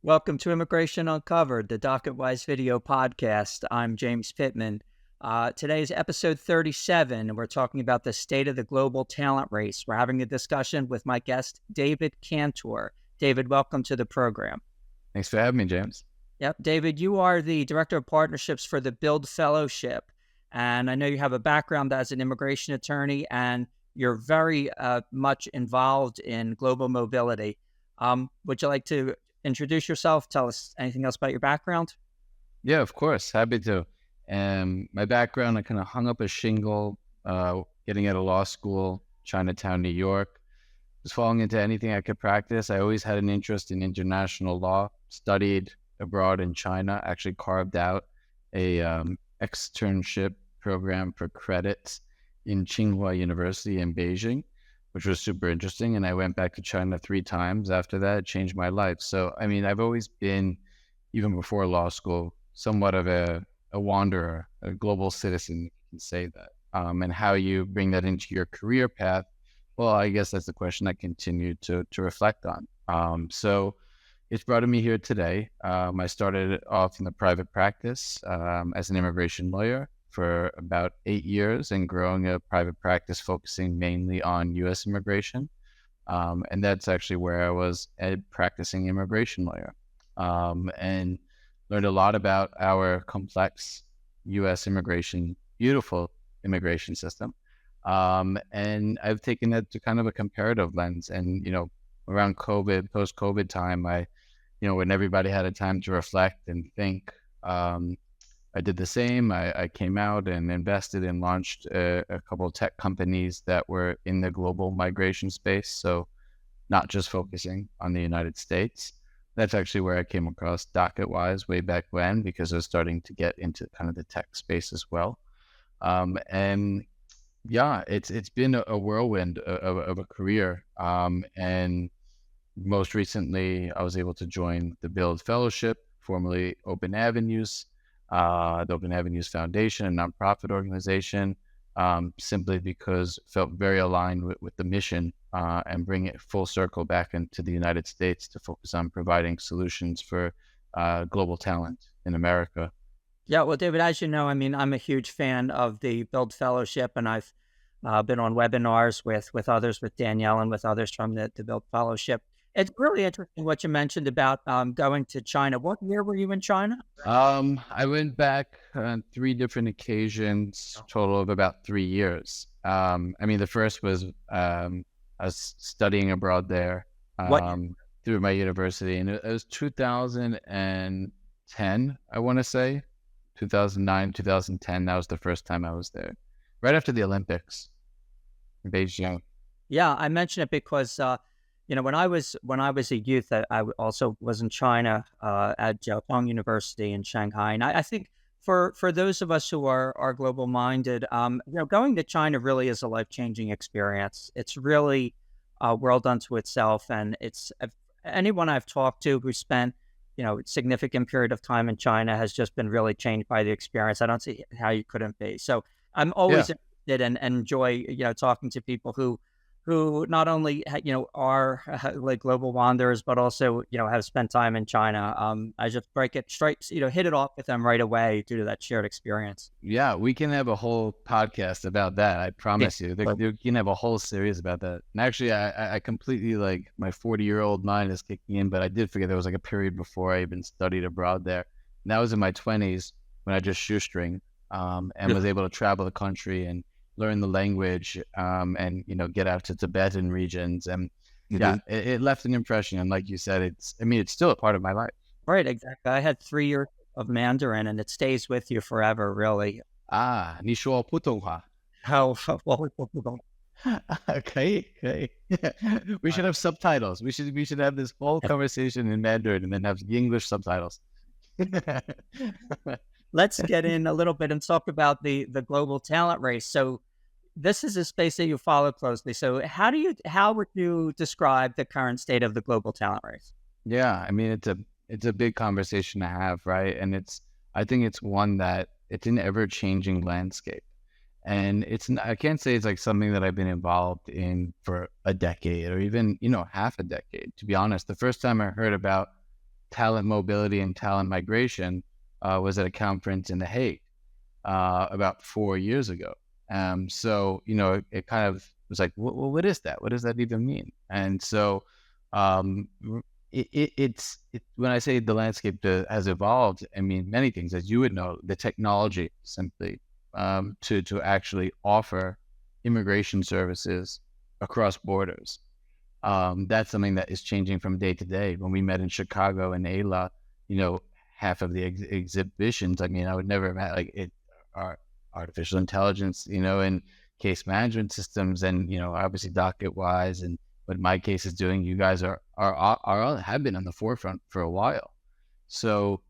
Welcome to Immigration Uncovered, the DocketWise video podcast. I'm James Pittman. Today is episode 37, and we're talking about the state of the global talent race. We're having a discussion with my guest, David Cantor. David, welcome to the program. Thanks for having me, James. Yep, David, you are the Director of Partnerships for the Build Fellowship, and I know you have a background as an immigration attorney, and you're very much involved in global mobility. Would you like to introduce yourself? Tell us anything else about your background? Yeah, of course. Happy to. My background, I kind of hung up a shingle getting out of law school, Chinatown, New York. Was falling into anything I could practice. I always had an interest in international law, studied abroad in China, actually carved out a externship program for credits in Tsinghua University in Beijing, which was super interesting. And I went back to China 3 times after that. It changed my life. So, I mean, I've always been, even before law school, somewhat of a wanderer, a global citizen, if you can say that. And how you bring that into your career path, well, I guess that's the question I continue to reflect on. So it's brought me here today. I started off in the private practice as an immigration lawyer for about 8 years and growing a private practice focusing mainly on U.S. immigration. And that's actually where I was a practicing immigration lawyer and learned a lot about our complex U.S. immigration, beautiful immigration system. And I've taken that to kind of a comparative lens. And, around COVID, post-COVID time, when everybody had a time to reflect and think, I did the same. I came out and invested and launched a couple of tech companies that were in the global migration space. So not just focusing on the United States. That's actually where I came across DocketWise way back when, because I was starting to get into kind of the tech space as well. And yeah, it's been a whirlwind of a career. And most recently, I was able to join the Build Fellowship, formerly Open Avenues, the Open Avenues Foundation, a nonprofit organization, simply because felt very aligned with the mission and bring it full circle back into the United States to focus on providing solutions for global talent in America. Yeah, well, David, as you know, I mean, I'm a huge fan of the Build Fellowship, and I've been on webinars with others, with Danielle and with others from the Build Fellowship. It's really interesting what you mentioned about going to China. What year were you in China? I went back on 3 different occasions, total of about 3 years. I mean, the first was I was studying abroad there through my university, and it was 2010, I want to say. 2009, 2010, that was the first time I was there, right after the Olympics in Beijing. Yeah, I mention it because when I was a youth, I also was in China at Jiaotong University in Shanghai, and I think for those of us who are global minded, going to China really is a life-changing experience. It's really a world unto itself, and anyone I've talked to who spent significant period of time in China has just been really changed by the experience. I don't see how you couldn't be. So I'm always interested and enjoy talking to people who not only are like global wanderers, but also have spent time in China. I just break it straight, hit it off with them right away due to that shared experience. Yeah, we can have a whole podcast about that. I promise you. You can have a whole series about that. And actually, I completely, like, my 40-year-old mind is kicking in, but I did forget there was like a period before I even studied abroad there. And that was in my 20s when I just shoestring and was able to travel the country and learn the language and get out to Tibetan regions, and it left an impression. And like you said, it's still a part of my life. Right, exactly. I had 3 years of Mandarin, and it stays with you forever, really. 你说普通话? How Okay. We should have subtitles. We should have this whole conversation in Mandarin and then have the English subtitles. Let's get in a little bit and talk about the global talent race. So this is a space that you follow closely. So how would you describe the current state of the global talent race? Yeah, I mean, it's a big conversation to have, right? And I think it's one that it's an ever-changing landscape. And I can't say it's like something that I've been involved in for a decade or even, half a decade, to be honest. The first time I heard about talent mobility and talent migration was at a conference in The Hague about 4 years ago. So, it kind of was like, well, what is that? What does that even mean? And so um, when I say the landscape has evolved, I mean many things, as you would know, the technology simply to actually offer immigration services across borders. That's something that is changing from day to day. When we met in Chicago in ALA, half of the exhibitions, I mean, I would never have had our artificial intelligence, and case management systems, and obviously docket wise, and what my case is doing. You guys have been on the forefront for a while. So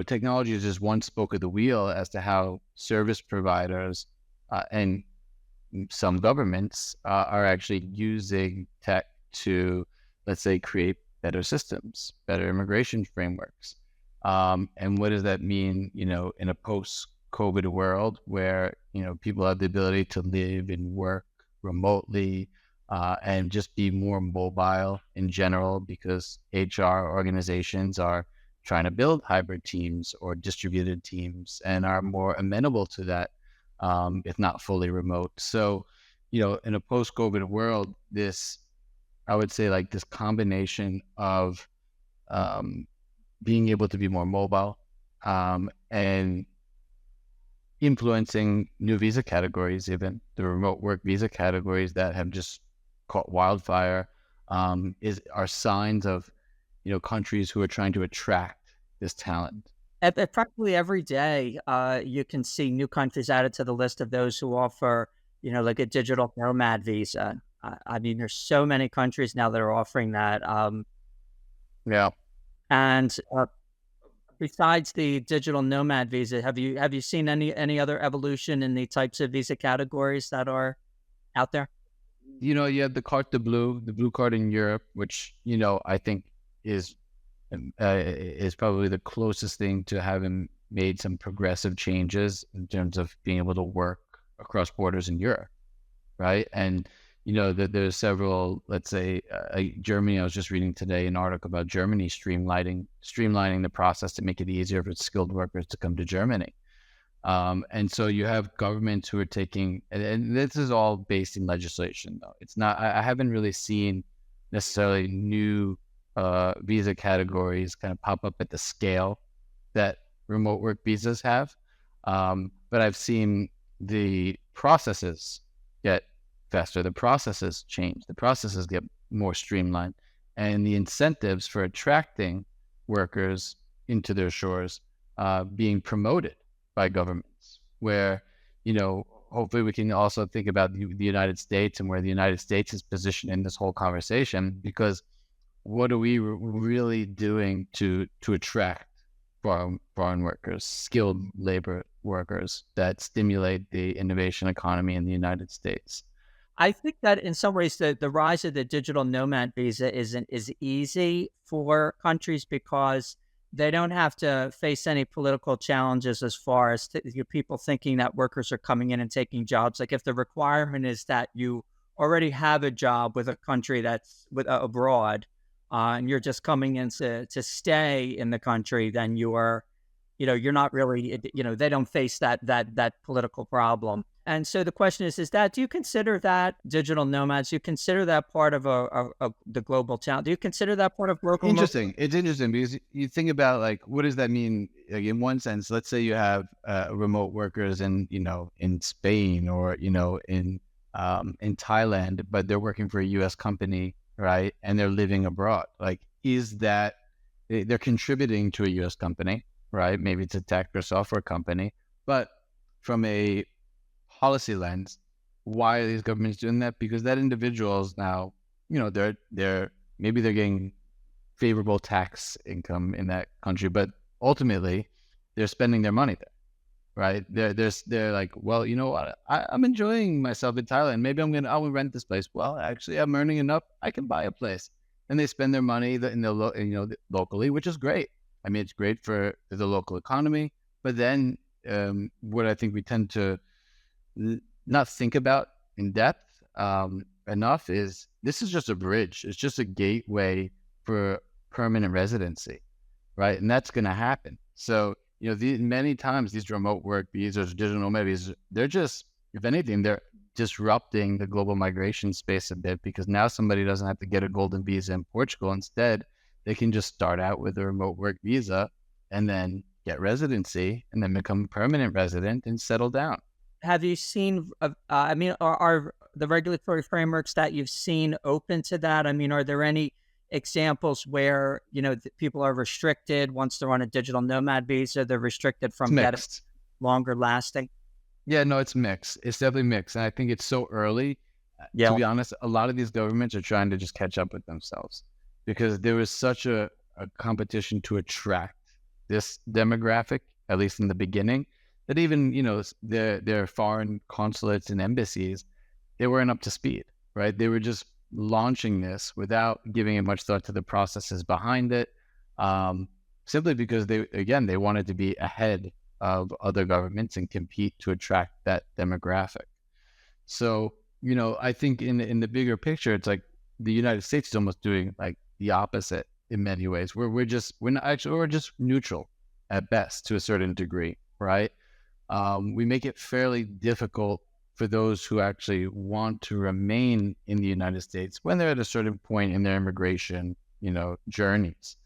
technology is just one spoke of the wheel as to how service providers and some governments are actually using tech to, let's say, create better systems, better immigration frameworks. And what does that mean, in a post-COVID world where, people have the ability to live and work remotely and just be more mobile in general, because HR organizations are trying to build hybrid teams or distributed teams and are more amenable to that, if not fully remote. So, in a post-COVID world, I would say this combination of being able to be more mobile and influencing new visa categories, even the remote work visa categories that have just caught wildfire, are signs of countries who are trying to attract this talent. At practically every day, you can see new countries added to the list of those who offer, like a digital nomad visa. I mean, there's so many countries now that are offering that. Yeah. And besides the digital nomad visa, have you seen any other evolution in the types of visa categories that are out there? You have the the blue card in Europe, which I think is probably the closest thing to having made some progressive changes in terms of being able to work across borders in Europe, right? And that there's several, let's say, Germany. I was just reading today an article about Germany streamlining the process to make it easier for skilled workers to come to Germany. And so you have governments who are taking, and this is all based in legislation, though. It's not. I haven't really seen necessarily new visa categories kind of pop up at the scale that remote work visas have. But I've seen the processes get faster, the processes change, the processes get more streamlined, and the incentives for attracting workers into their shores being promoted by governments, where, hopefully we can also think about the United States and where the United States is positioned in this whole conversation, because what are we really doing to attract foreign workers, skilled labor workers that stimulate the innovation economy in the United States? I think that in some ways the rise of the digital nomad visa is easy for countries because they don't have to face any political challenges as far as people thinking that workers are coming in and taking jobs. Like if the requirement is that you already have a job with a country that's abroad, and you're just coming in to stay in the country, then you're not really, they don't face that political problem. And so the question is that, do you consider that digital nomads, do you consider that part of the global challenge? Do you consider that part of global? Interesting. It's interesting because you think about what does that mean? Like in one sense, let's say you have remote workers in Spain or, in Thailand, but they're working for a US company, right? And they're living abroad. Is that they're contributing to a US company, right? Maybe it's a tech or software company, but from a policy lens, why are these governments doing that? Because that individuals now, they're maybe they're getting favorable tax income in that country, but ultimately they're spending their money there, right? They're like, well, you know what? I'm enjoying myself in Thailand. Maybe I'll rent this place. Well, actually, I'm earning enough. I can buy a place, and they spend their money locally, which is great. I mean, it's great for the local economy. But then, what I think we tend to not think about in depth enough is this is just a bridge. It's just a gateway for permanent residency. right? And that's going to happen. So, many times these remote work visas, digital nomad visas, they're just, if anything, they're disrupting the global migration space a bit, because now somebody doesn't have to get a golden visa in Portugal. Instead, they can just start out with a remote work visa and then get residency and then become a permanent resident and settle down. Have you seen, I mean, are the regulatory frameworks that you've seen open to that? I mean, are there any examples where, people are restricted once they're on a digital nomad visa, they're restricted It's from getting mixed. longer lasting? Yeah, no, it's mixed. It's definitely mixed. And I think it's so early. To Yeah. be honest, a lot of these governments are trying to just catch up with themselves, because there was such a competition to attract this demographic, at least in the beginning, that even, their foreign consulates and embassies, they weren't up to speed, right? They were just launching this without giving it much thought to the processes behind it, simply because they wanted to be ahead of other governments and compete to attract that demographic. So, I think in the bigger picture, it's like the United States is almost doing like the opposite in many ways, where we're just neutral at best to a certain degree, right? We make it fairly difficult for those who actually want to remain in the United States when they're at a certain point in their immigration, journeys.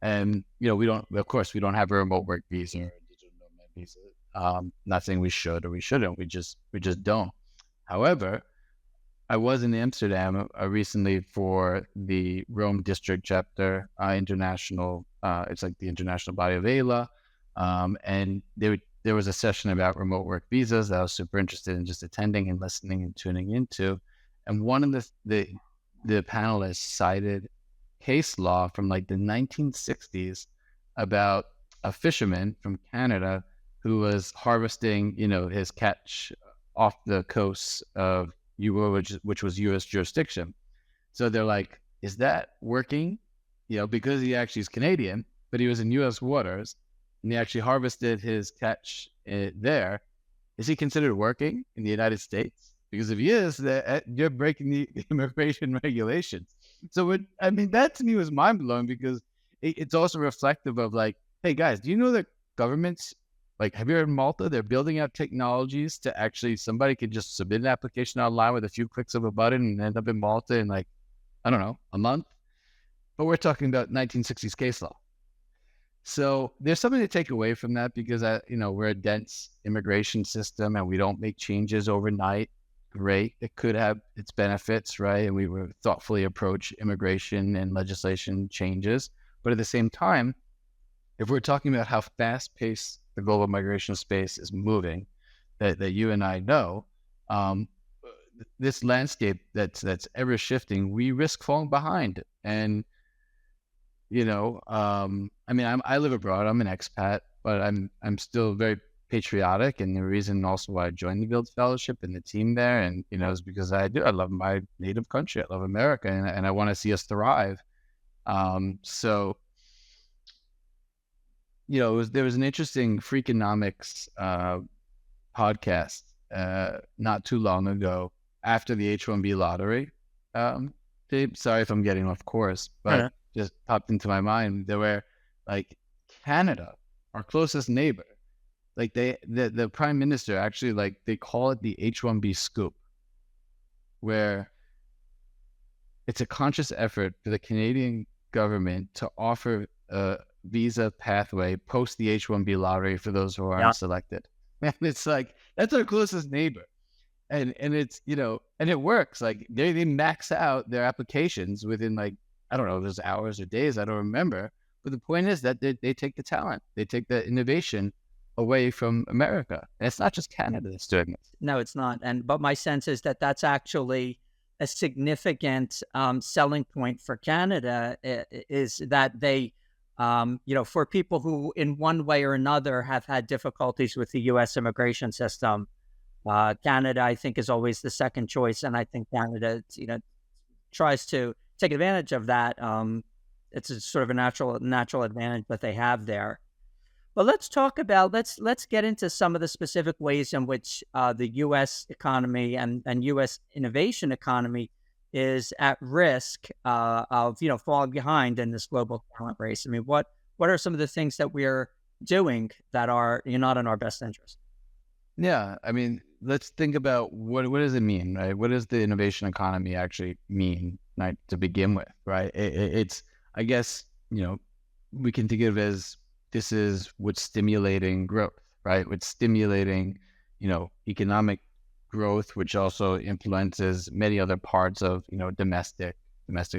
And, we don't have a remote work visa or a digital nomad visa. Not saying we should or we shouldn't. We just don't. However, I was in Amsterdam recently for the Rome District Chapter International. It's like the international body of AILA. And there was a session about remote work visas that I was super interested in just attending and listening and tuning into. And one of the panelists cited case law from like the 1960s about a fisherman from Canada who was harvesting, his catch off the coast of which was U.S. jurisdiction. So they're like, is that working? Because he actually is Canadian, but he was in U.S. waters and he actually harvested his catch there. Is he considered working in the United States? Because if he is, you're breaking the immigration regulations. So that to me was mind blowing, because it's also reflective of like, hey guys, do you know that governments, like, have you heard of Malta? They're building out technologies to actually, somebody could just submit an application online with a few clicks of a button and end up in Malta in like, I don't know, a month. But we're talking about 1960s case law. So there's something to take away from that, because we're a dense immigration system and we don't make changes overnight. Great. It could have its benefits, right? And we would thoughtfully approach immigration and legislation changes. But at the same time, if we're talking about how fast-paced the global migration space is moving, that you and I know, this landscape that's ever shifting, we risk falling behind. And I live abroad. I'm an expat, but I'm still very patriotic, and the reason also why I joined the Build Fellowship and the team there, and is because I love my native country. I love America, and I want to see us thrive. So. There was an interesting Freakonomics podcast not too long ago after the H-1B lottery. Dave, sorry if I'm getting off course, but just popped into my mind. There were like Canada, our closest neighbor, like the prime minister actually, like, they call it the H-1B scoop, where it's a conscious effort for the Canadian government to offer a visa pathway post the H-1B lottery for those who aren't selected. And it's like, that's our closest neighbor. And it's, and it works. Like they max out their applications within, like, I don't know, there's hours or days, I don't remember. But the point is that they take the talent, they take the innovation away from America. And it's not just Canada that's doing this. No, it's not. But my sense is that that's actually a significant selling point for Canada, is that they, for people who in one way or another have had difficulties with the U.S. immigration system, Canada, I think, is always the second choice. And I think Canada, tries to take advantage of that. It's a sort of a natural advantage that they have there. But let's talk about, let's get into some of the specific ways in which the U.S. economy and U.S. innovation economy is at risk of falling behind in this global talent race. I mean, what what are some of the things that we're doing that are not in our best interest? Yeah, I mean, let's think about what does it mean, right? What does the innovation economy actually mean, right, to begin with, right? It's, I guess, we can think of it as this is what's stimulating growth, right? What's stimulating, economic growth, which also influences many other parts of, domestic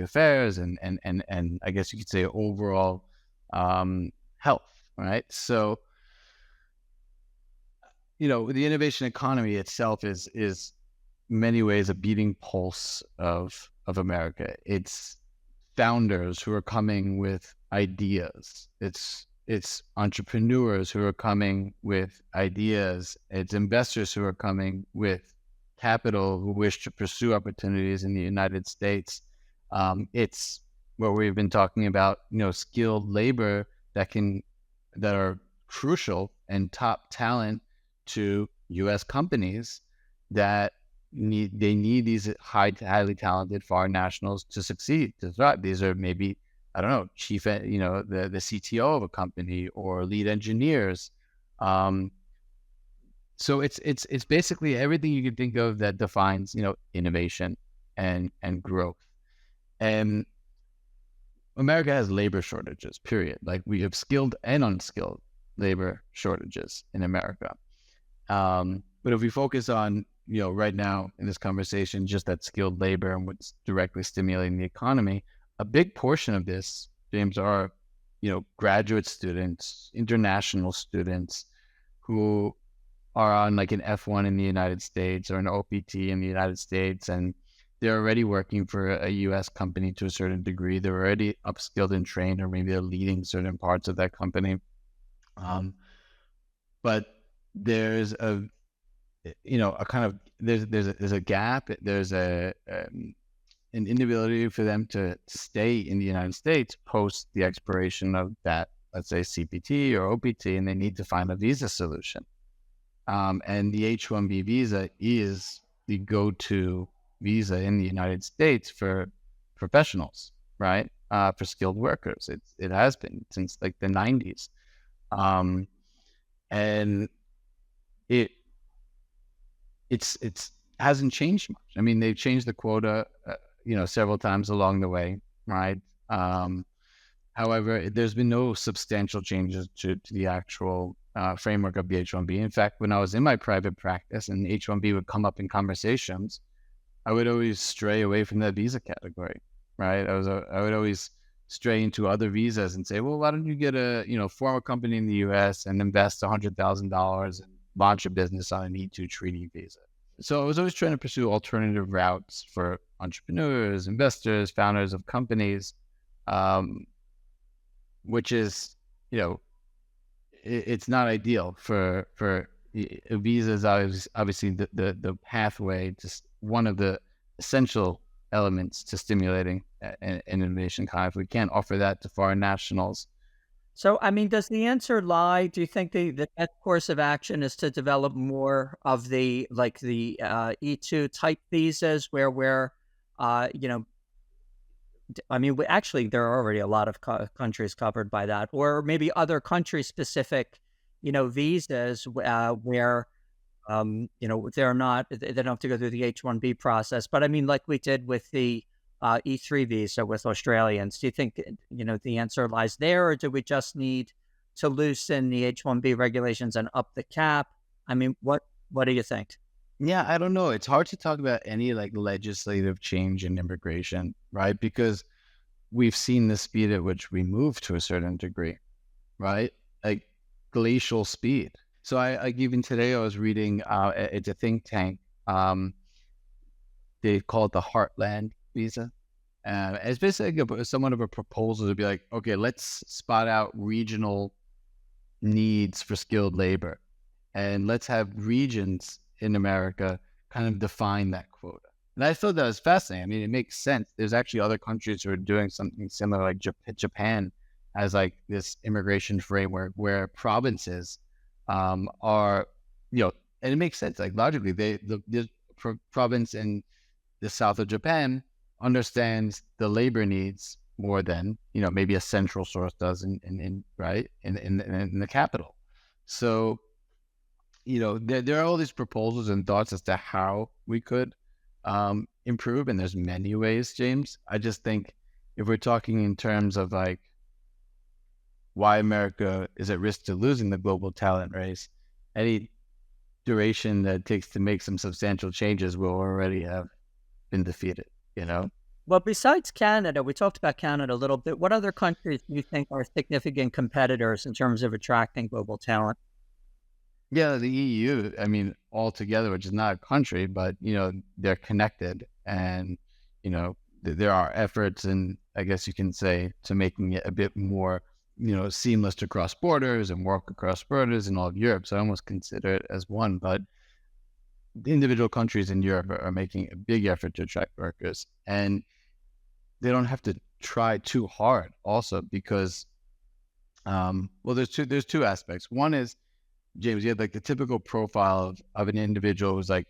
affairs and I guess you could say overall health, right? So the innovation economy itself is many ways a beating pulse of America. It's founders who are coming with ideas. It's entrepreneurs who are coming with ideas. It's investors who are coming with capital who wish to pursue opportunities in the United States. It's what we've been talking about, skilled labor that are crucial and top talent to U.S. companies that need these highly talented foreign nationals to succeed, to thrive. These are maybe, I don't know, chief, the CTO of a company or lead engineers. So it's basically everything you can think of that defines, innovation and growth. And America has labor shortages, period. Like we have skilled and unskilled labor shortages in America. But if we focus on, right now in this conversation, just that skilled labor and what's directly stimulating the economy, a big portion of this, James, are, graduate students, international students who are on like an F1 in the United States or an OPT in the United States, and they're already working for a U.S. company to a certain degree. They're already upskilled and trained, or maybe they're leading certain parts of that company. But there's a kind of there's a gap. There's an inability for them to stay in the United States post the expiration of that, let's say CPT or OPT, and they need to find a visa solution. And the H-1B visa is the go-to visa in the United States for professionals, right? For skilled workers. It has been since like the 90s. And it's hasn't changed much. I mean, they've changed the quota, several times along the way, right? However, there's been no substantial changes to the actual framework of the H-1B. In fact, when I was in my private practice and H-1B would come up in conversations, I would always stray away from that visa category, right? I would always stray into other visas and say, well, why don't you get a form a company in the U.S. and invest $100,000 and launch a business on an E-2 treaty visa. So I was always trying to pursue alternative routes for entrepreneurs, investors, founders of companies, which is, it's not ideal for visas. Obviously the pathway, just one of the essential elements to stimulating an innovation economy. If we can't offer that to foreign nationals. So, I mean, does the answer lie? Do you think the best course of action is to develop more of the E2 type visas where we're, I mean, actually, there are already a lot of countries covered by that, or maybe other country specific, visas where, they're not, they don't have to go through the H-1B process. But I mean, like we did with the E3 visa with Australians. Do you think, the answer lies there, or do we just need to loosen the H-1B regulations and up the cap? I mean, what do you think? Yeah, I don't know. It's hard to talk about any like legislative change in immigration, right? Because we've seen the speed at which we move to a certain degree, right? Like glacial speed. So even today I was reading, it's a think tank. They call it the Heartland visa. It's basically somewhat of a proposal to be like, okay, let's spot out regional needs for skilled labor, and let's have regions in America kind of define that quota. And I thought that was fascinating. I mean, it makes sense. There's actually other countries who are doing something similar, like Japan has like this immigration framework where provinces are, and it makes sense. Like logically, the province in the south of Japan understands the labor needs more than, maybe a central source does in right in the capital. So, there are all these proposals and thoughts as to how we could improve, and there's many ways, James. I just think if we're talking in terms of like why America is at risk to losing the global talent race, any duration that it takes to make some substantial changes will already have been defeated, Well, besides Canada, we talked about Canada a little bit. What other countries do you think are significant competitors in terms of attracting global talent? Yeah, the EU, I mean, altogether, which is not a country, but, they're connected. And, there are efforts, and I guess you can say, to making it a bit more, seamless to cross borders and work across borders in all of Europe. So I almost consider it as one. But the individual countries in Europe are making a big effort to attract workers. And they don't have to try too hard also because, well, there's two aspects. One is, James, you had like the typical profile of an individual who's like,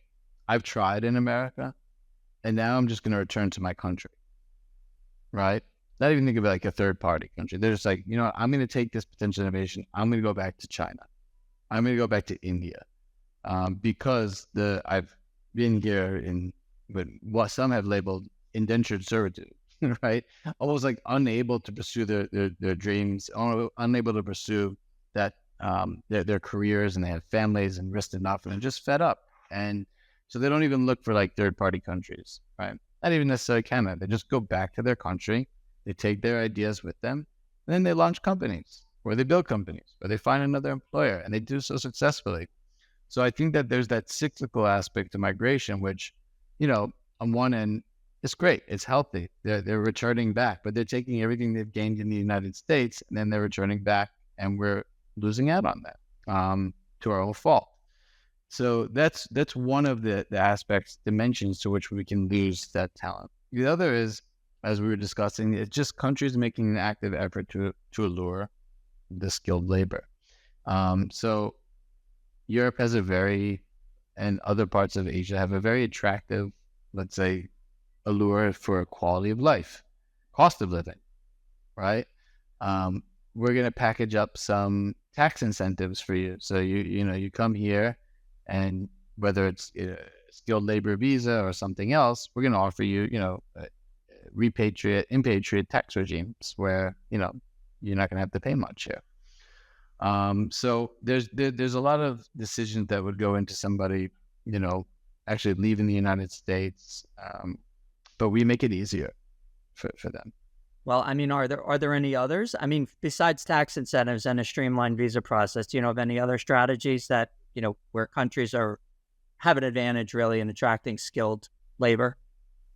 I've tried in America and now I'm just going to return to my country, right? Not even think of it like a third party country. They're just like, I'm going to take this potential innovation. I'm going to go back to China. I'm going to go back to India because I've been here in what some have labeled indentured servitude, right? Almost like unable to pursue their dreams, unable to pursue that their careers, and they have families and risked enough and they're just fed up. And so they don't even look for like third party countries, right? Not even necessarily Canada. They just go back to their country. They take their ideas with them, and then they launch companies or they build companies or they find another employer, and they do so successfully. So I think that there's that cyclical aspect to migration, which, on one end, it's great. It's healthy. They're returning back, but they're taking everything they've gained in the United States, and then they're returning back, and we're losing out on that to our own fault. So that's one of the aspects, dimensions to which we can lose that talent. The other is, as we were discussing, it's just countries making an active effort to allure the skilled labor. So Europe has and other parts of Asia have a very attractive, let's say, allure for quality of life, cost of living, right? We're going to package up some tax incentives for you. So you come here, and whether it's a skilled labor visa or something else, we're going to offer you, impatriate tax regimes where, you're not going to have to pay much here. So there's a lot of decisions that would go into somebody, actually leaving the United States. But we make it easier for them. Well, I mean, are there any others? I mean, besides tax incentives and a streamlined visa process, do you know of any other strategies that, where countries have an advantage really in attracting skilled labor?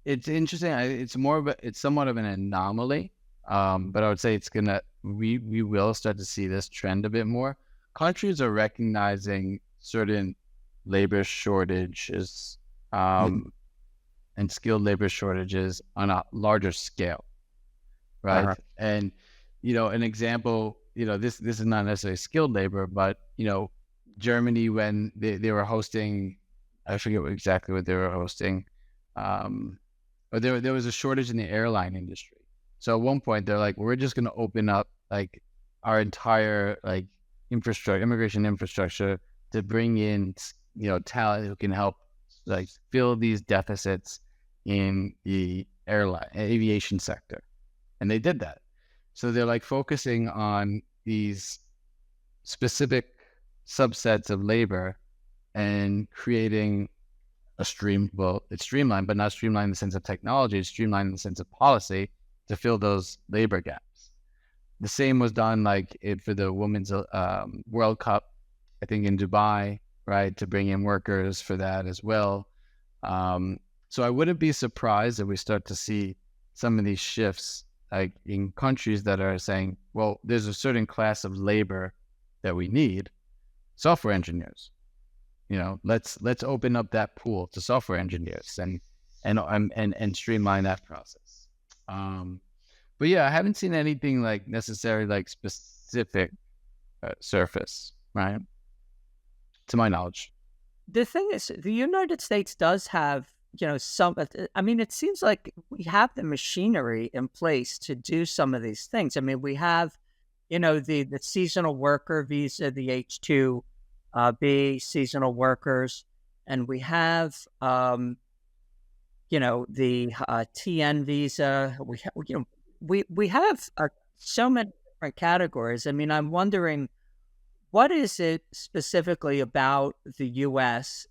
It's interesting. It's somewhat of an anomaly. But I would say we will start to see this trend a bit more. Countries are recognizing certain labor shortages, and skilled labor shortages on a larger scale. Right. Uh-huh. And, an example, this is not necessarily skilled labor, but, Germany, when they were hosting, I forget exactly what they were hosting. But there was a shortage in the airline industry. So at one point they're like, we're just going to open up like our entire like immigration infrastructure to bring in, talent who can help like fill these deficits in the aviation sector. And they did that. So they're like focusing on these specific subsets of labor and creating it's streamlined, but not streamlined in the sense of technology. It's streamlined in the sense of policy to fill those labor gaps. The same was done for the Women's World Cup, I think in Dubai, right, to bring in workers for that as well. So I wouldn't be surprised if we start to see some of these shifts like in countries that are saying, well, there's a certain class of labor that we need, software engineers. Let's open up that pool to software engineers and streamline that process. But yeah, I haven't seen anything like necessarily like specific surface, right? To my knowledge. The thing is, the United States does have, I mean, it seems like we have the machinery in place to do some of these things. I mean, we have, the seasonal worker visa, the H2 B seasonal workers, and we have, the TN visa. We have so many different categories. I mean, I'm wondering, what is it specifically about the U.S.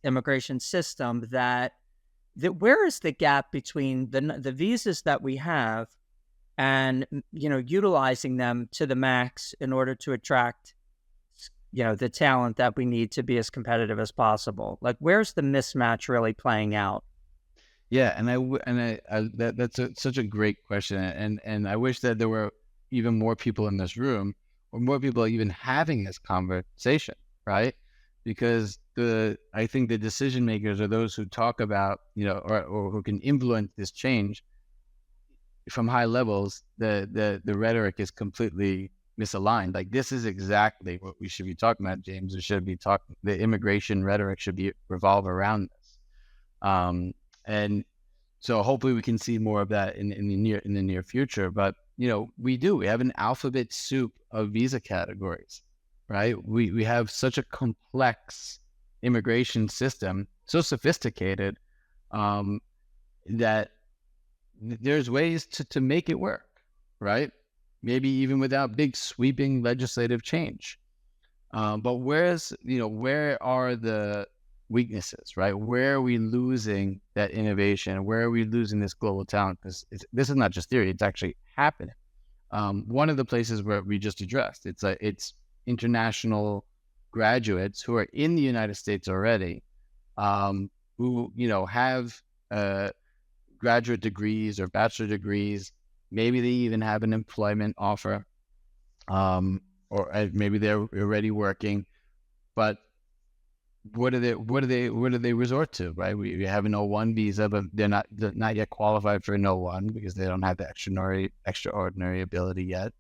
immigration system that where is the gap between the visas that we have and utilizing them to the max in order to attract the talent that we need to be as competitive as possible? Like, where's the mismatch really playing out? Yeah, that's such a great question, and I wish that there were even more people in this room, or more people even having this conversation, right? Because I think the decision makers are those who talk about, or who can influence this change from high levels. The rhetoric is completely misaligned. Like, this is exactly what we should be talking about, James. The immigration rhetoric should be revolve around this. And so hopefully we can see more of that in the near future. But we have an alphabet soup of visa categories, right? We have such a complex immigration system, so sophisticated, that there's ways to make it work, right? Maybe even without big sweeping legislative change. But where are the weaknesses, right? Where are we losing that innovation? Where are we losing this global talent? Because this is not just theory; it's actually happening. One of the places where we just addressed, it's international graduates who are in the United States already, who have graduate degrees or bachelor degrees. Maybe they even have an employment offer, or maybe they're already working, but what do they resort to, right? We have an O1 visa, but they're not yet qualified for an O1 because they don't have the extraordinary ability yet.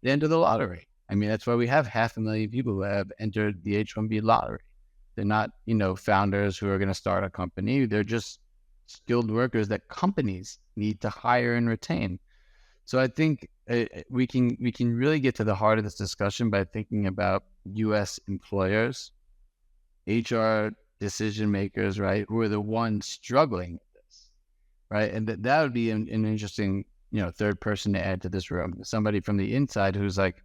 They enter the lottery. I mean, that's why we have 500,000 people who have entered the H1B lottery. They're not, founders who are going to start a company. They're just skilled workers that companies need to hire and retain. So I think we can really get to the heart of this discussion by thinking about U.S. employers, HR decision makers, right, who are the ones struggling with this, right? And that would be an interesting, third person to add to this room. Somebody from the inside who's like,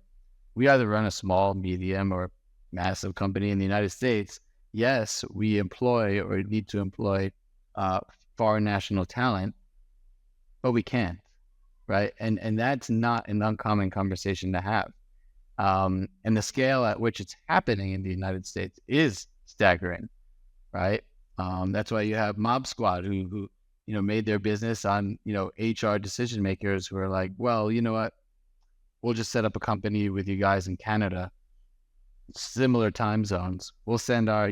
we either run a small, medium, or massive company in the United States. Yes, we employ or need to employ foreign national talent, but we can't, right? And that's not an uncommon conversation to have. And the scale at which it's happening in the United States is staggering, right? That's why you have Mob Squad who made their business on HR decision makers who are like, well, you know what, we'll just set up a company with you guys in Canada, similar time zones. We'll send our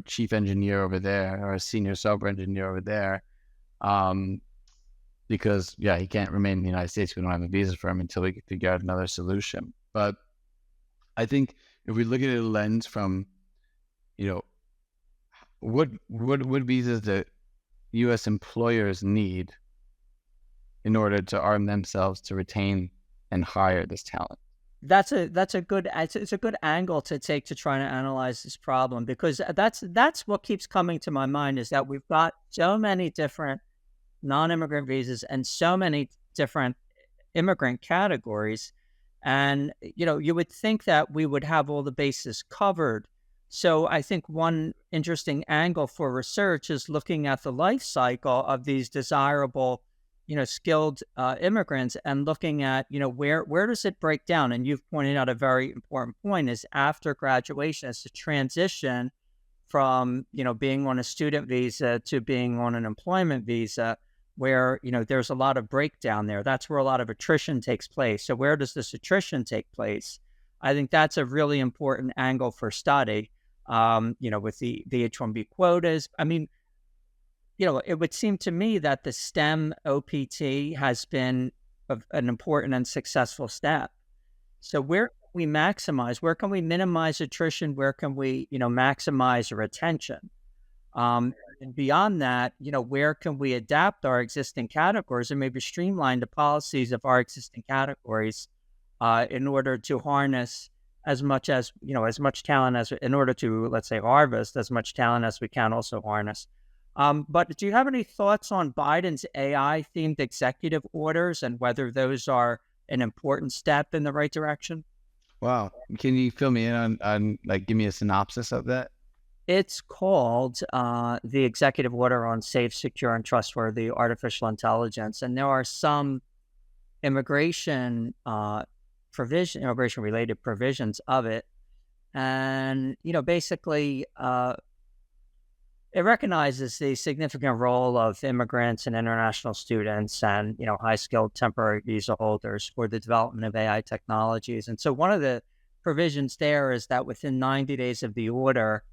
chief engineer over there, our senior software engineer over there, because he can't remain in the United States. We don't have a visa for him until we can figure out another solution. But I think if we look at a lens from what visas the U.S. employers need in order to arm themselves to retain and hire this talent. That's a good angle to take to try to analyze this problem, because that's what keeps coming to my mind, is that we've got so many different non-immigrant visas and so many different immigrant categories, and you would think that we would have all the bases covered. So I think one interesting angle for research is looking at the life cycle of these desirable, skilled immigrants, and looking at, where does it break down? And you've pointed out a very important point, is after graduation, it's a transition from, being on a student visa to being on an employment visa, where, there's a lot of breakdown there. That's where a lot of attrition takes place. So where does this attrition take place? I think that's a really important angle for study, with the H-1B quotas. I mean, it would seem to me that the STEM OPT has been an important and successful step. So where can we maximize? Where can we minimize attrition? Where can we, maximize retention? And beyond that, where can we adapt our existing categories and maybe streamline the policies of our existing categories in order to harness as much talent as in order to, let's say, harvest as much talent as we can also harness. But do you have any thoughts on Biden's AI themed executive orders and whether those are an important step in the right direction? Wow. Can you fill me in on like give me a synopsis of that? It's called the Executive Order on Safe, Secure, and Trustworthy Artificial Intelligence. And there are some immigration immigration related provisions of it. And, basically, it recognizes the significant role of immigrants and international students and, high skilled temporary visa holders for the development of AI technologies. And so one of the provisions there is that within 90 days of the order,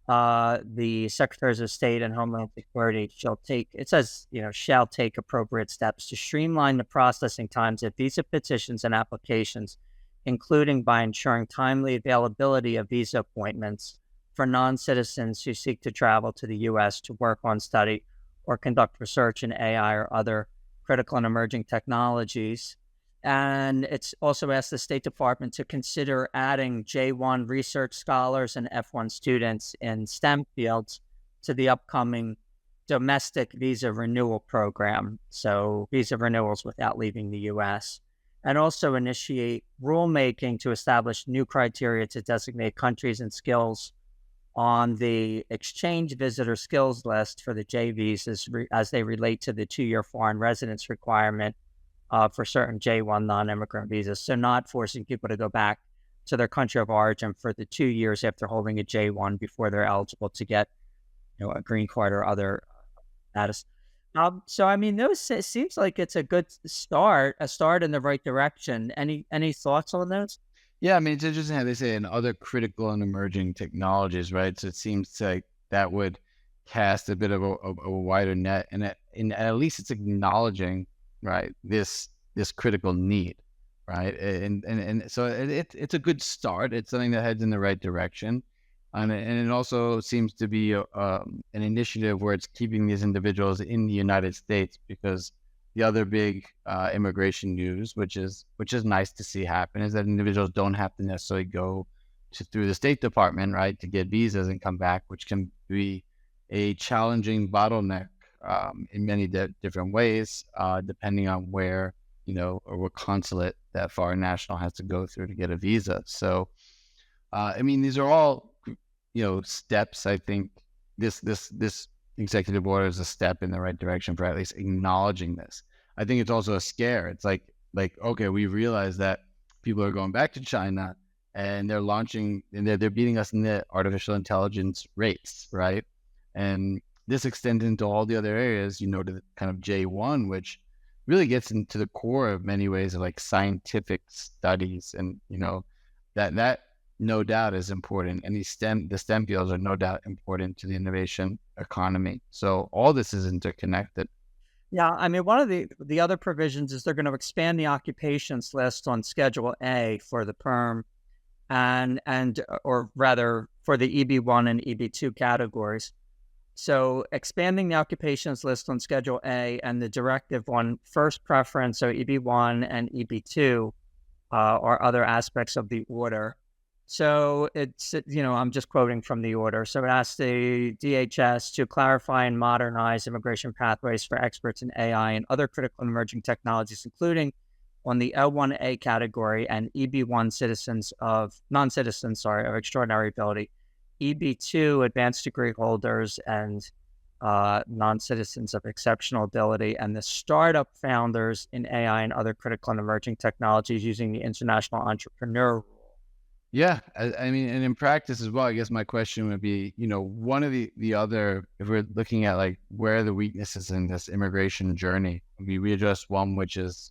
the Secretaries of State and Homeland Security shall take appropriate steps to streamline the processing times of visa petitions and applications, including by ensuring timely availability of visa appointments for non-citizens who seek to travel to the U.S. to work on, study, or conduct research in AI or other critical and emerging technologies. And it's also asked the State Department to consider adding J1 research scholars and F1 students in STEM fields to the upcoming domestic visa renewal program. So visa renewals without leaving the U.S. And also initiate rulemaking to establish new criteria to designate countries and skills on the exchange visitor skills list for the J visas as they relate to the 2-year foreign residence requirement for certain J1 non-immigrant visas. So not forcing people to go back to their country of origin for the 2 years after holding a J1 before they're eligible to get, a green card or other status. So I mean, it seems like it's a good start, a start in the right direction. Any thoughts on those? Yeah, I mean, it's interesting how they say in other critical and emerging technologies, right? So it seems like that would cast a bit of a wider net, and at least it's acknowledging, right, this critical need, right? And so it's a good start. It's something that heads in the right direction, and it also seems to be an initiative where it's keeping these individuals in the United States, because the other big immigration news, which is nice to see happen, is that individuals don't have to necessarily go through the State Department, right, to get visas and come back, which can be a challenging bottleneck in many different ways, depending on where, or what consulate that foreign national has to go through to get a visa. So, I mean, these are all, steps. I think this executive order is a step in the right direction for at least acknowledging this. I think it's also a scare. It's like, okay, we realize that people are going back to China and they're launching and they're beating us in the artificial intelligence race, right? And this extends into all the other areas, to the kind of J1, which really gets into the core of many ways of like scientific studies. And, that no doubt is important. And the STEM fields are no doubt important to the innovation economy. So all this is interconnected. Yeah, I mean, one of the other provisions is they're going to expand the occupations list on Schedule A for the perm or rather for the EB1 and EB2 categories. So expanding the occupations list on Schedule A and the directive on first preference, so EB1 and EB2 are other aspects of the order. So it's, I'm just quoting from the order. So it asks the DHS to clarify and modernize immigration pathways for experts in AI and other critical and emerging technologies, including on the L1A category and EB1 non-citizens of extraordinary ability, EB2 advanced degree holders and non-citizens of exceptional ability, and the startup founders in AI and other critical and emerging technologies using the international entrepreneur rule. Yeah, I mean, and in practice as well, I guess my question would be, one of the other, if we're looking at like where are the weaknesses in this immigration journey, we address one, which is,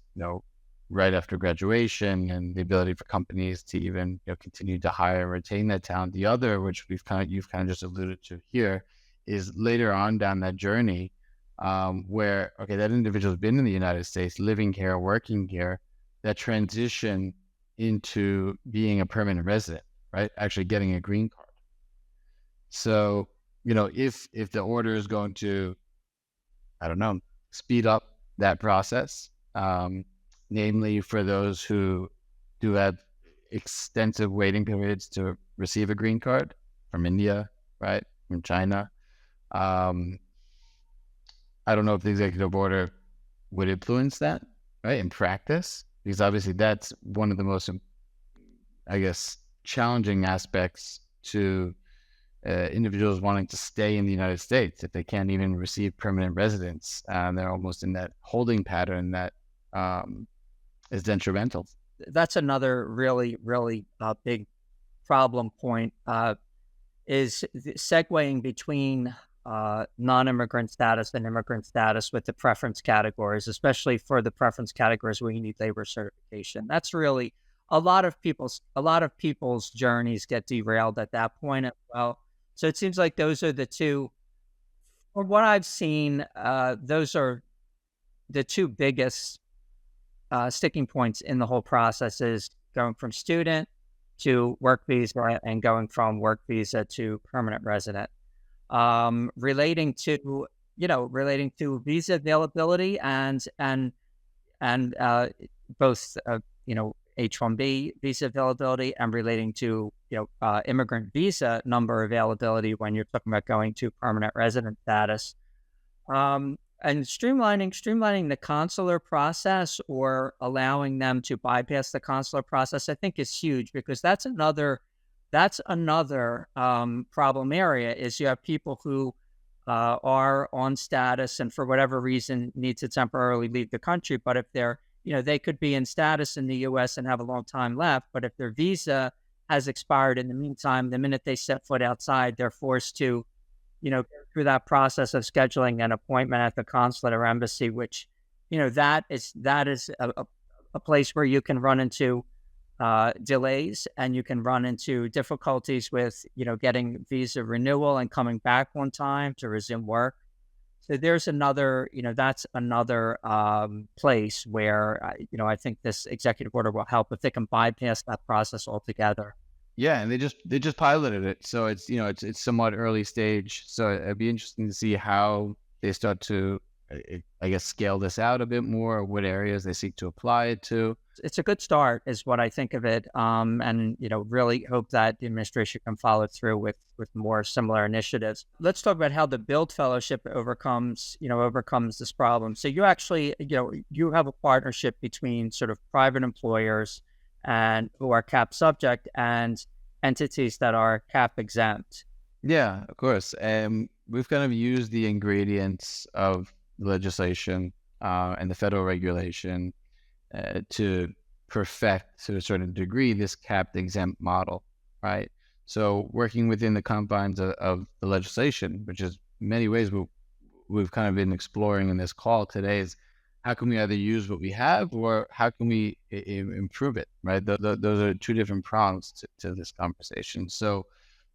right after graduation and the ability for companies to even continue to hire and retain that talent. The other, which you've kind of just alluded to here, is later on down that journey, where that individual's been in the United States, living here, working here, that transition into being a permanent resident, right? Actually getting a green card. So if the order is going to, I don't know, speed up that process, namely for those who do have extensive waiting periods to receive a green card from India, right, from China. Um, I don't know if the executive order would influence that, right, in practice, because obviously that's one of the most, I guess, challenging aspects to individuals wanting to stay in the United States. If they can't even receive permanent residence, they're almost in that holding pattern that is detrimental. That's another really, really big problem point, is segueing between non-immigrant status and immigrant status with the preference categories, especially for the preference categories where you need labor certification. That's really a lot of people's journeys get derailed at that point as well. So it seems like those are the two, from what I've seen, those are the two biggest sticking points in the whole process, is going from student to work visa and going from work visa to permanent resident. Relating to visa availability and both H-1B visa availability, and relating to immigrant visa number availability when you're talking about going to permanent resident status. And streamlining the consular process, or allowing them to bypass the consular process, I think is huge, because that's another problem area, is you have people who are on status and for whatever reason need to temporarily leave the country. But if they're, they could be in status in the U.S. and have a long time left, but if their visa has expired in the meantime, the minute they set foot outside, they're forced to go through that process of scheduling an appointment at the consulate or embassy, which, that is a place where you can run into delays, and you can run into difficulties with, getting visa renewal and coming back one time to resume work. So there's another, that's another place where, I think this executive order will help if they can bypass that process altogether. Yeah, and they just piloted it, so it's it's somewhat early stage. So it'd be interesting to see how they start to, I guess, scale this out a bit more, or what areas they seek to apply it to. It's a good start, is what I think of it, and really hope that the administration can follow through with more similar initiatives. Let's talk about how the Build Fellowship overcomes this problem. So you actually, you have a partnership between sort of private employers and who are cap subject, and entities that are cap exempt. Yeah, of course. We've kind of used the ingredients of legislation and the federal regulation to perfect, to a certain degree, this capped exempt model, right? So working within the confines of the legislation, which is in many ways we've kind of been exploring in this call today, is how can we either use what we have, or how can we improve it, right? Those are two different prongs to this conversation. So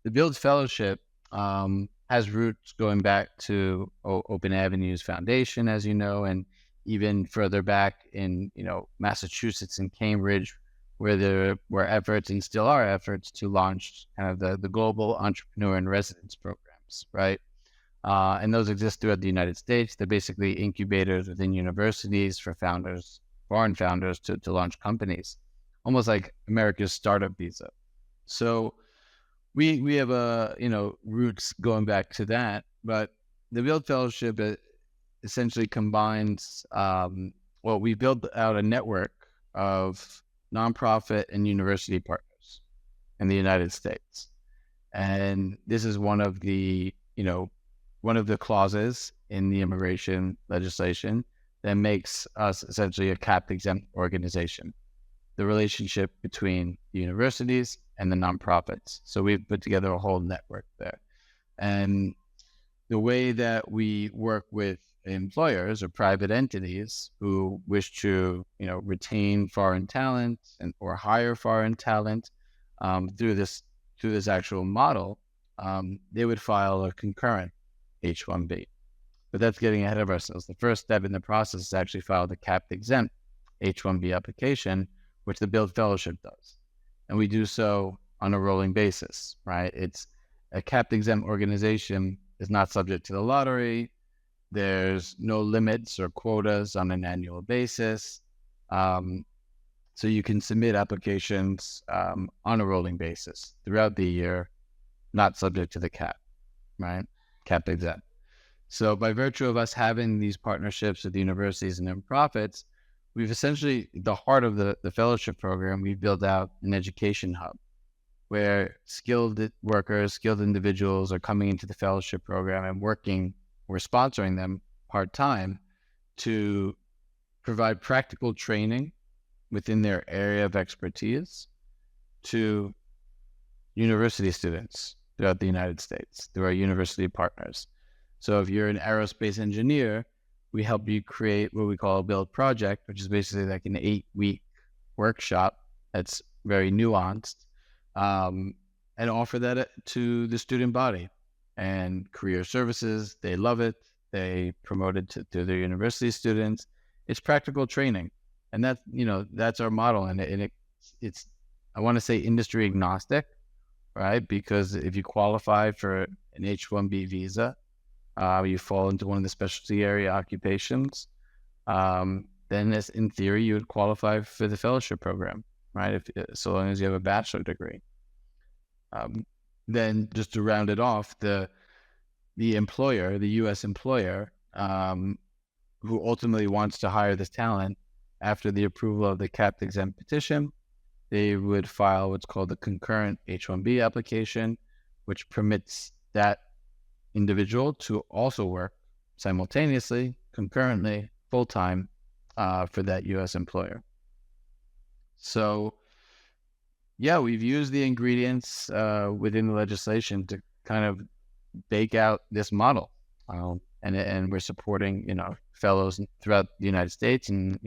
the Build Fellowship has roots going back to Open Avenues Foundation, as you know, and even further back in, Massachusetts and Cambridge, where there were efforts, and still are efforts, to launch kind of the global entrepreneur and residence programs, right? And those exist throughout the United States. They're basically incubators within universities for founders, foreign founders, to launch companies, almost like America's startup visa. So we have roots going back to that. But the Build Fellowship essentially combines, we built out a network of nonprofit and university partners in the United States. And this is one of the clauses in the immigration legislation that makes us essentially a capped exempt organization, the relationship between the universities and the nonprofits. So we've put together a whole network there. And the way that we work with employers or private entities who wish to, retain foreign talent or hire foreign talent through this actual model, they would file a concurrent H-1B. But that's getting ahead of ourselves. The first step in the process is actually file the capped exempt H-1B application, which the Build Fellowship does. And we do so on a rolling basis, right? It's a capped exempt organization is not subject to the lottery. There's no limits or quotas on an annual basis. So you can submit applications on a rolling basis throughout the year, not subject to the cap, right? Cap exempt. So by virtue of us having these partnerships with universities and nonprofits, we've essentially, the heart of the fellowship program, we've built out an education hub where skilled workers, skilled individuals are coming into the fellowship program and working, we're sponsoring them part-time to provide practical training within their area of expertise to university students throughout the United States through our university partners. So if you're an aerospace engineer, we help you create what we call a build project, which is basically like an 8-week workshop that's very nuanced, and offer that to the student body. And career services, they love it. They promote it to their university students. It's practical training. And that's, that's our model. And it's, I want to say industry agnostic, right? Because if you qualify for an H-1B visa, you fall into one of the specialty area occupations, then in theory, you would qualify for the fellowship program, right? So long as you have a bachelor degree. Then just to round it off, the employer, the U.S. employer, who ultimately wants to hire this talent, after the approval of the capped exempt petition, they would file what's called the concurrent H-1B application, which permits that individual to also work simultaneously, concurrently, full-time for that U.S. employer. So, yeah, we've used the ingredients within the legislation to kind of bake out this model, and we're supporting fellows throughout the United States and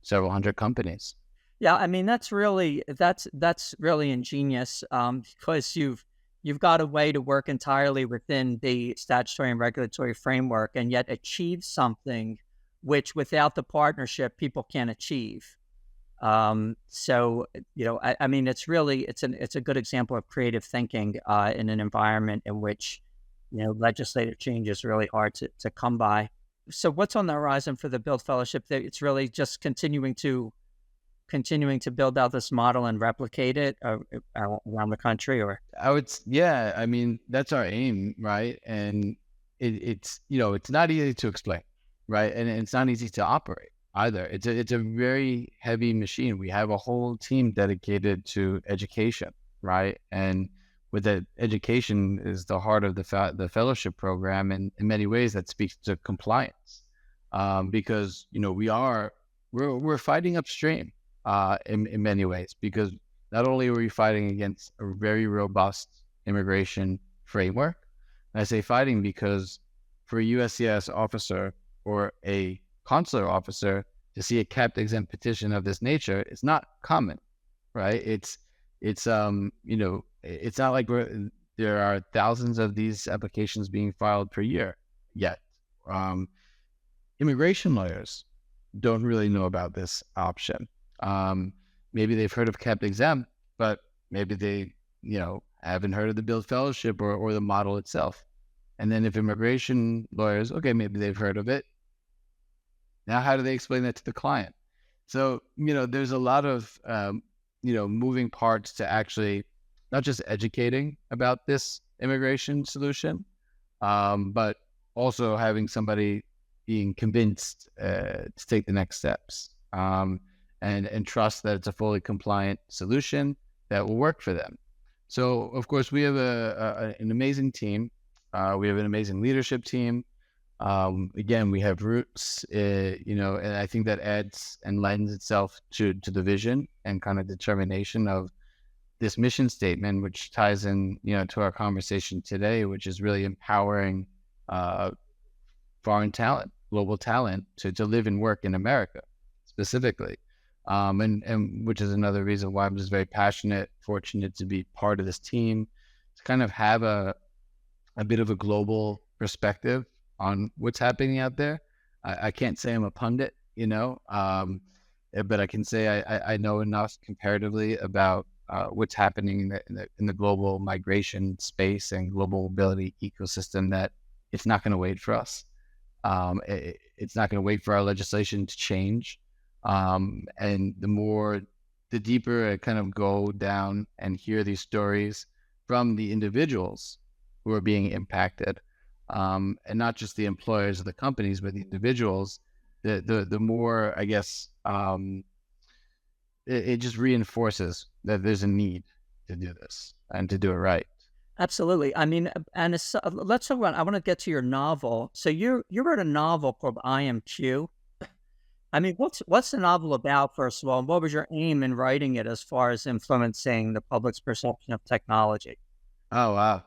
several hundred companies. Yeah, I mean that's really ingenious, because you've got a way to work entirely within the statutory and regulatory framework and yet achieve something which without the partnership people can't achieve. So I mean it's a good example of creative thinking in an environment in which legislative change is really hard to come by. So what's on the horizon for the Build Fellowship? It's really just continuing to build out this model and replicate it around the country, or? Yeah, I mean, that's our aim, right? And it's not easy to explain, right? And it's not easy to operate either. It's a very heavy machine. We have a whole team dedicated to education, right? And with that, education is the heart of the fellowship program, and in many ways that speaks to compliance, because we're fighting upstream in many ways, because not only are we fighting against a very robust immigration framework, and I say fighting because for a USCIS officer or a consular officer to see a capped exempt petition of this nature, it's not common, right? It's not like there are thousands of these applications being filed per year yet. Immigration lawyers don't really know about this option. Maybe they've heard of capped exempt, but maybe they, haven't heard of the Build Fellowship or the model itself. And then if immigration lawyers, okay, maybe they've heard of it. Now, how do they explain that to the client? So, there's a lot of, moving parts to actually not just educating about this immigration solution, but also having somebody being convinced to take the next steps, and trust that it's a fully compliant solution that will work for them. So, of course, we have an amazing team. We have an amazing leadership team. Again, we have roots, and I think that adds and lends itself to the vision and kind of determination of this mission statement, which ties in, to our conversation today, which is really empowering foreign talent, global talent to live and work in America specifically. And which is another reason why I'm just very passionate, fortunate to be part of this team, to kind of have a bit of a global perspective on what's happening out there. I can't say I'm a pundit, but I can say I know enough comparatively about what's happening in the global migration space and global mobility ecosystem, that it's not going to wait for us. It's not going to wait for our legislation to change. And the deeper I kind of go down and hear these stories from the individuals who are being impacted, and not just the employers of the companies, but the individuals, the more, I guess, it just reinforces that there's a need to do this and to do it right. Absolutely. I mean, and let's talk about. I want to get to your novel. So you wrote a novel called I Am Q. I mean, what's the novel about, first of all, and what was your aim in writing it as far as influencing the public's perception of technology? Oh, wow.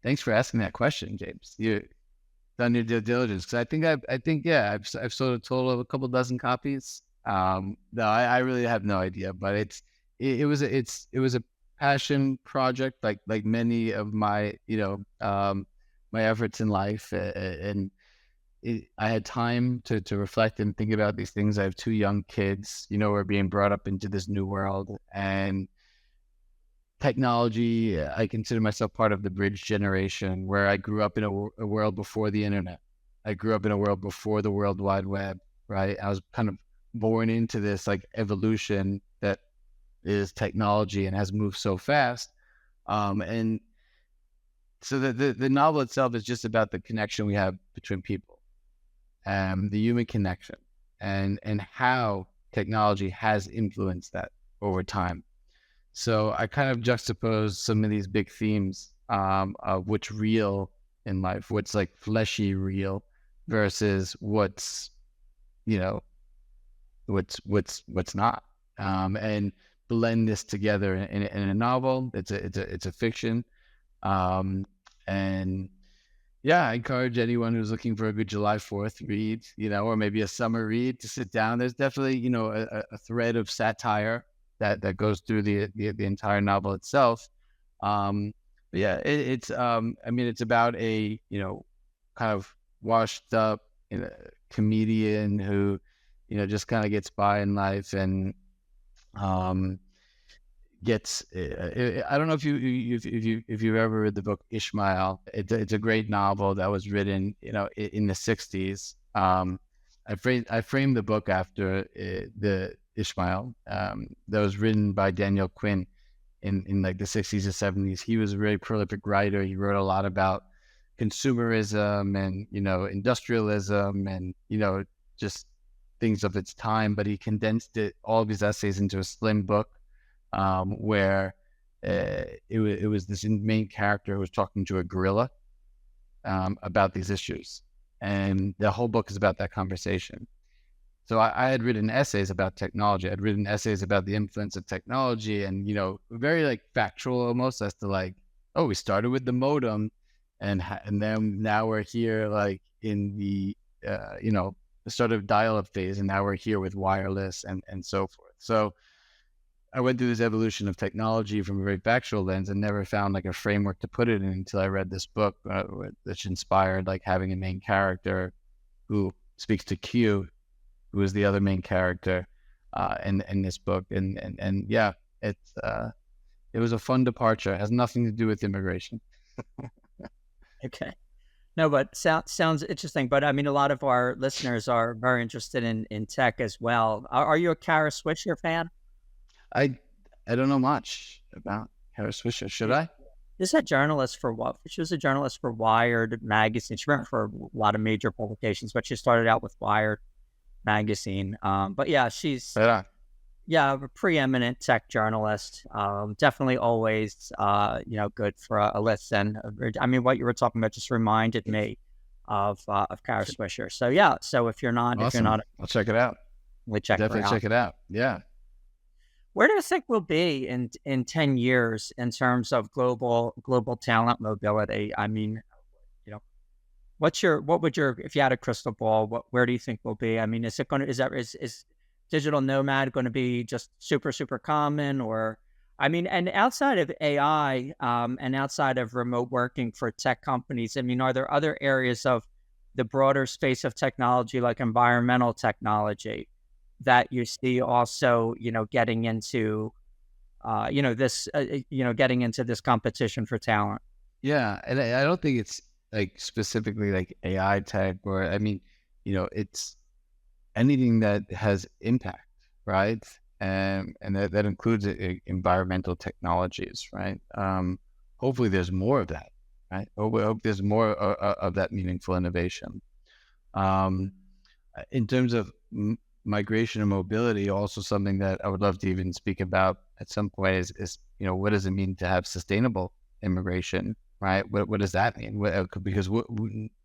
Thanks for asking that question, James. You done your due diligence, because yeah, I've sold a total of a couple dozen copies. No, I really have no idea, but it was a passion project, like many of my my efforts in life, and I had time to reflect and think about these things. I have two young kids, we're being brought up into this new world, and technology. I consider myself part of the bridge generation, where I grew up in a world before the internet. I grew up in a world before the World Wide Web, right? I was kind of born into this like evolution that is technology and has moved so fast. And so the novel itself is just about the connection we have between people, the human connection, and how technology has influenced that over time. So I kind of juxtapose some of these big themes of what's real in life, what's like fleshy real, versus what's what's not, and blend this together in a novel. It's a fiction, and yeah, I encourage anyone who's looking for a good July 4th read, or maybe a summer read, to sit down. There's definitely a thread of satire that goes through the entire novel itself. But yeah, it's about a kind of washed up comedian who just kind of gets by in life, and gets. I don't know if you've ever read the book Ishmael. It's a great novel that was written in the '60s. I framed the book after the Ishmael, that was written by Daniel Quinn in like the '60s and '70s. He was a very prolific writer. He wrote a lot about consumerism and industrialism and just things of its time. But he condensed all of his essays into a slim book, where it was this main character who was talking to a gorilla about these issues, and the whole book is about that conversation. So I had written essays about technology. I'd written essays about the influence of technology, and very like factual almost, as to like, oh, we started with the modem, and then now we're here like in the the sort of dial-up phase, and now we're here with wireless and so forth. So I went through this evolution of technology from a very factual lens, and never found like a framework to put it in until I read this book, which inspired like having a main character who speaks to Q, who is the other main character in this book. And yeah, it was a fun departure. It has nothing to do with immigration. Okay. No, but sounds interesting. But I mean, a lot of our listeners are very interested in tech as well. Are you a Kara Swisher fan? I don't know much about Kara Swisher. Should I? This is a journalist for what? She was a journalist for Wired magazine. She ran for a lot of major publications, but she started out with Wired magazine. But yeah, she's a preeminent tech journalist. Definitely always good for a listen. I mean, what you were talking about just reminded me of Kara Swisher. So yeah, so if you're not, awesome. I'll check it out. Definitely check it out. Yeah. Where do you think we'll be in 10 years in terms of global talent mobility? I mean, what would your, if you had a crystal ball, where do you think we'll be? I mean, is digital nomad going to be just super, super common? Or, I mean, and outside of AI, and outside of remote working for tech companies, I mean, are there other areas of the broader space of technology, like environmental technology, that you see also, getting into getting into this competition for talent. Yeah, and I don't think it's like specifically like AI tech, or I mean, it's anything that has impact, right? And that includes environmental technologies, right? Hopefully, there's more of that, right? Hope there's more of that meaningful innovation. Um, in terms of migration and mobility, also something that I would love to even speak about at some point is what does it mean to have sustainable immigration, right? What does that mean? Because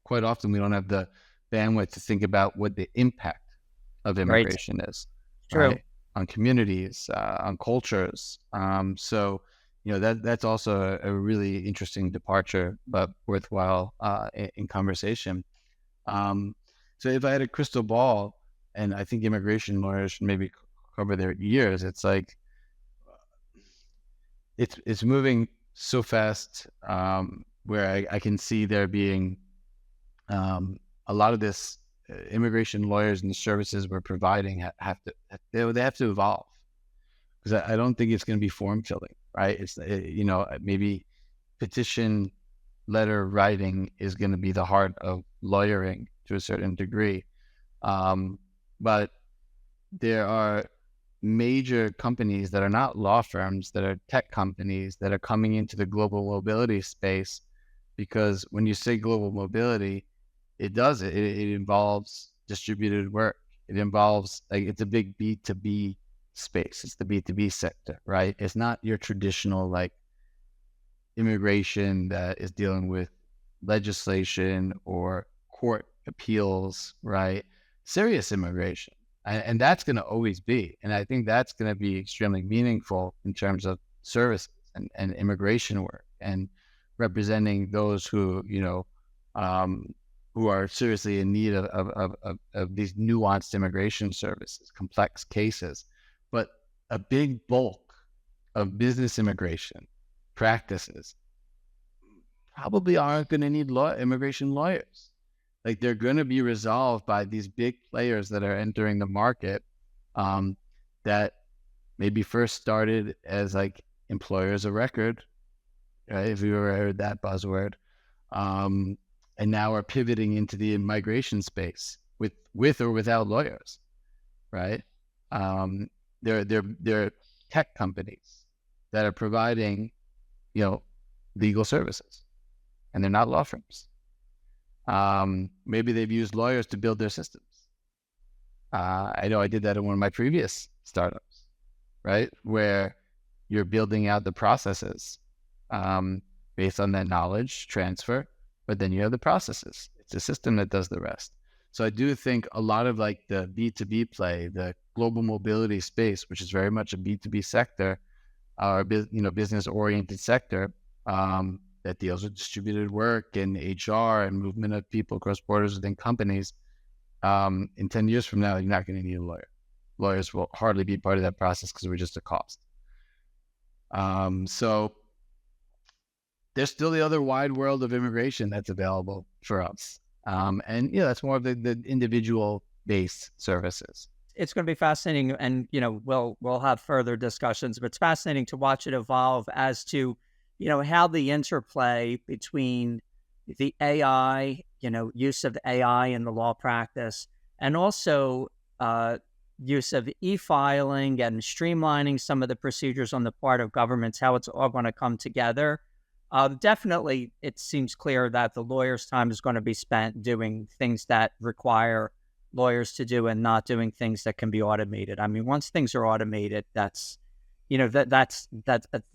quite often we don't have the bandwidth to think about what the impact of Right. immigration is, True. right? On communities, on cultures. So that's also a really interesting departure, but worthwhile in conversation. Um, so if I had a crystal ball, and I think immigration lawyers should maybe cover their ears, it's like it's moving so fast, where I can see there being a lot of this immigration lawyers and the services we're providing they have to evolve, because I don't think it's going to be form filling, right? It's maybe petition letter writing is going to be the heart of lawyering to a certain degree. But there are major companies that are not law firms, that are tech companies that are coming into the global mobility space, because when you say global mobility, it involves distributed work. It involves, like, it's a big B2B space. It's the B2B sector, right? It's not your traditional like immigration that is dealing with legislation or court appeals, right? Serious immigration. And that's going to always be. And I think that's going to be extremely meaningful in terms of services and immigration work, and representing those who are seriously in need of these nuanced immigration services, complex cases. But a big bulk of business immigration practices probably aren't going to need immigration lawyers. Like, they're going to be resolved by these big players that are entering the market, that maybe first started as like employers of record, right? If you ever heard that buzzword, and now are pivoting into the migration space with or without lawyers, right? They're tech companies that are providing, legal services, and they're not law firms. Maybe they've used lawyers to build their systems. I know I did that in one of my previous startups, right? Where you're building out the processes based on that knowledge transfer, but then you have the processes. It's a system that does the rest. So I do think a lot of like the B2B play, the global mobility space, which is very much a B2B sector, or business oriented sector, that deals with distributed work and HR and movement of people across borders within companies. In 10 years from now, you're not going to need a lawyer. Lawyers will hardly be part of that process because we're just a cost. So there's still the other wide world of immigration that's available for us. And that's more of the individual based services. It's going to be fascinating, and we'll have further discussions. But it's fascinating to watch it evolve as to how the interplay between the AI, use of AI in the law practice, and also use of e-filing and streamlining some of the procedures on the part of governments, how it's all going to come together. Definitely, it seems clear that the lawyer's time is going to be spent doing things that require lawyers to do, and not doing things that can be automated. I mean, once things are automated, that's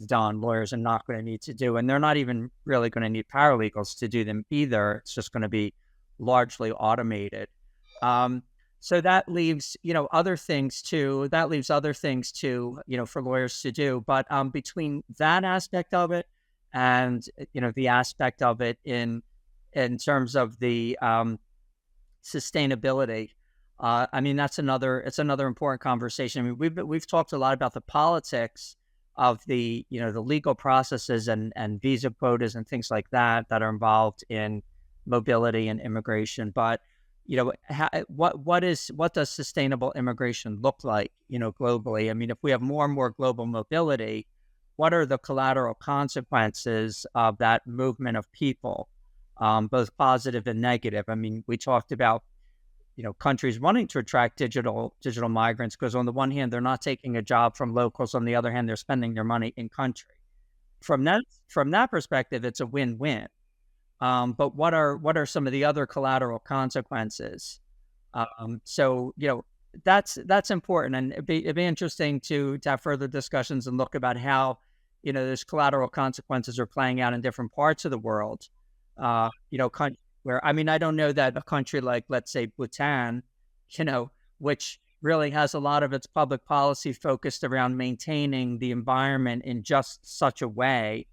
done. Lawyers are not going to need to do, and they're not even really going to need paralegals to do them either. It's just going to be largely automated. So that leaves, other things too. That leaves other things too, for lawyers to do. But between that aspect of it and, the aspect of it in terms of the sustainability, I mean, it's another important conversation. I mean, we've talked a lot about the politics of the legal processes and visa quotas and things like that are involved in mobility and immigration. But what does sustainable immigration look like, globally? I mean, if we have more and more global mobility, what are the collateral consequences of that movement of people, both positive and negative? I mean, we talked about countries wanting to attract digital migrants because on the one hand they're not taking a job from locals, on the other hand they're spending their money in country. From that perspective, it's a win-win. But what are some of the other collateral consequences? So that's important, and it'd be interesting to have further discussions and look about how those collateral consequences are playing out in different parts of the world. Where, I mean, I don't know that a country like, let's say, Bhutan, which really has a lot of its public policy focused around maintaining the environment in just such a way.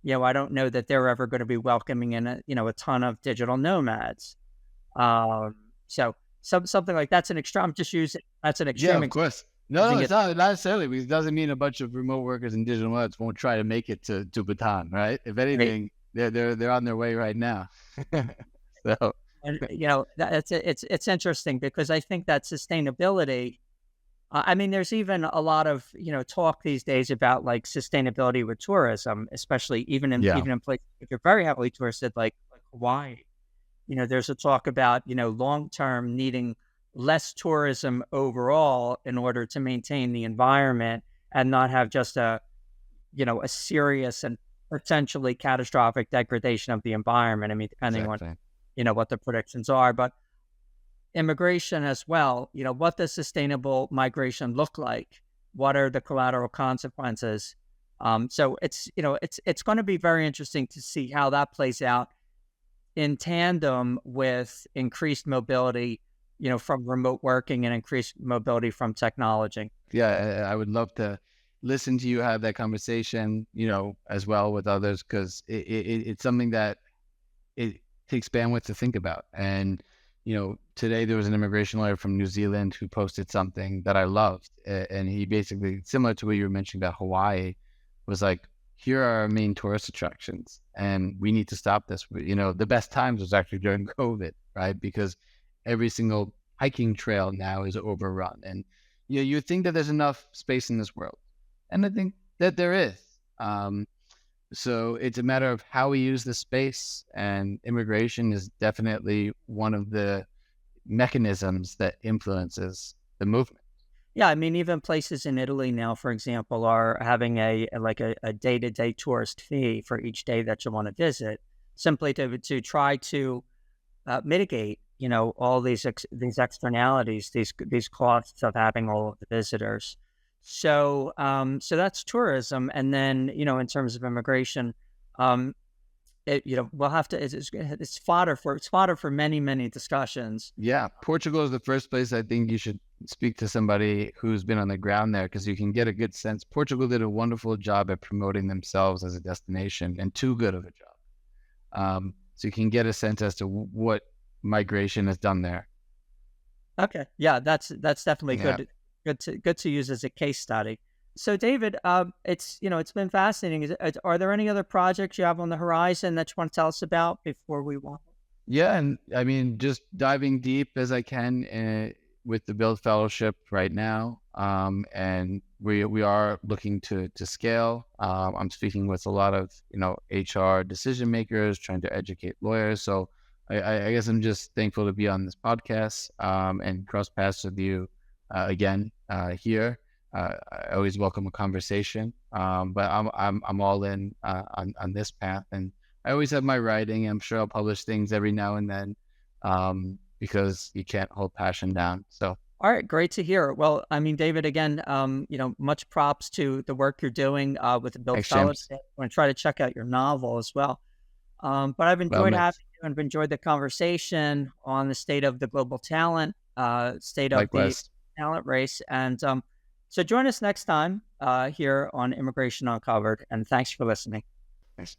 I don't know that they're ever going to be welcoming in a ton of digital nomads. So something like that's an extreme. I'm just using that's an extreme. Yeah, of course. No, it's not necessarily, because it doesn't mean a bunch of remote workers and digital nomads won't try to make it to Bhutan, right? If anything, they're on their way right now. So, and it's interesting because I think that sustainability. I mean, there's even a lot of talk these days about like sustainability with tourism, especially even in places if you're very heavily touristed, like Hawaii. There's a talk about long term needing less tourism overall in order to maintain the environment and not have just a serious and potentially catastrophic degradation of the environment. I mean, depending on what the predictions are, but immigration as well. What does sustainable migration look like? What are the collateral consequences? So it's going to be very interesting to see how that plays out in tandem with increased mobility, from remote working and increased mobility from technology. Yeah, I would love to listen to you have that conversation, as well with others, because it's something that it takes bandwidth to think about. And, today there was an immigration lawyer from New Zealand who posted something that I loved. And he basically, similar to what you were mentioning about Hawaii, was like, here are our main tourist attractions, and we need to stop this. The best times was actually during COVID, right? Because every single hiking trail now is overrun. And, you think that there's enough space in this world. And I think that there is. So it's a matter of how we use the space, and immigration is definitely one of the mechanisms that influences the movement. Yeah, I mean, even places in Italy now, for example, are having a day-to-day tourist fee for each day that you want to visit, simply to try to mitigate, all these externalities, these costs of having all of the visitors. So that's tourism, and then in terms of immigration, we'll have to. It's fodder for many discussions. Yeah, Portugal is the first place I think you should speak to somebody who's been on the ground there, because you can get a good sense. Portugal did a wonderful job at promoting themselves as a destination, and too good of a job. So you can get a sense as to what migration has done there. Okay, yeah, that's definitely good. Good to use as a case study. So, David, it's been fascinating. Are there any other projects you have on the horizon that you want to tell us about before we walk? Yeah, and I mean, just diving deep as I can with the Build Fellowship right now, and we are looking to scale. I'm speaking with a lot of HR decision makers, trying to educate lawyers. So I guess I'm just thankful to be on this podcast and cross paths with you again here. I always welcome a conversation, but I'm all in on this path, and I always have my writing. I'm sure I'll publish things every now and then, because you can't hold passion down. So, all right, great to hear. Well, I mean, David, again, much props to the work you're doing with the Build Fellowship. I'm going to try to check out your novel as well. But I've enjoyed having you, and I've enjoyed the conversation on the state of the global talent, state of the talent race, and so join us next time here on Immigration Uncovered, and thanks for listening. Thanks.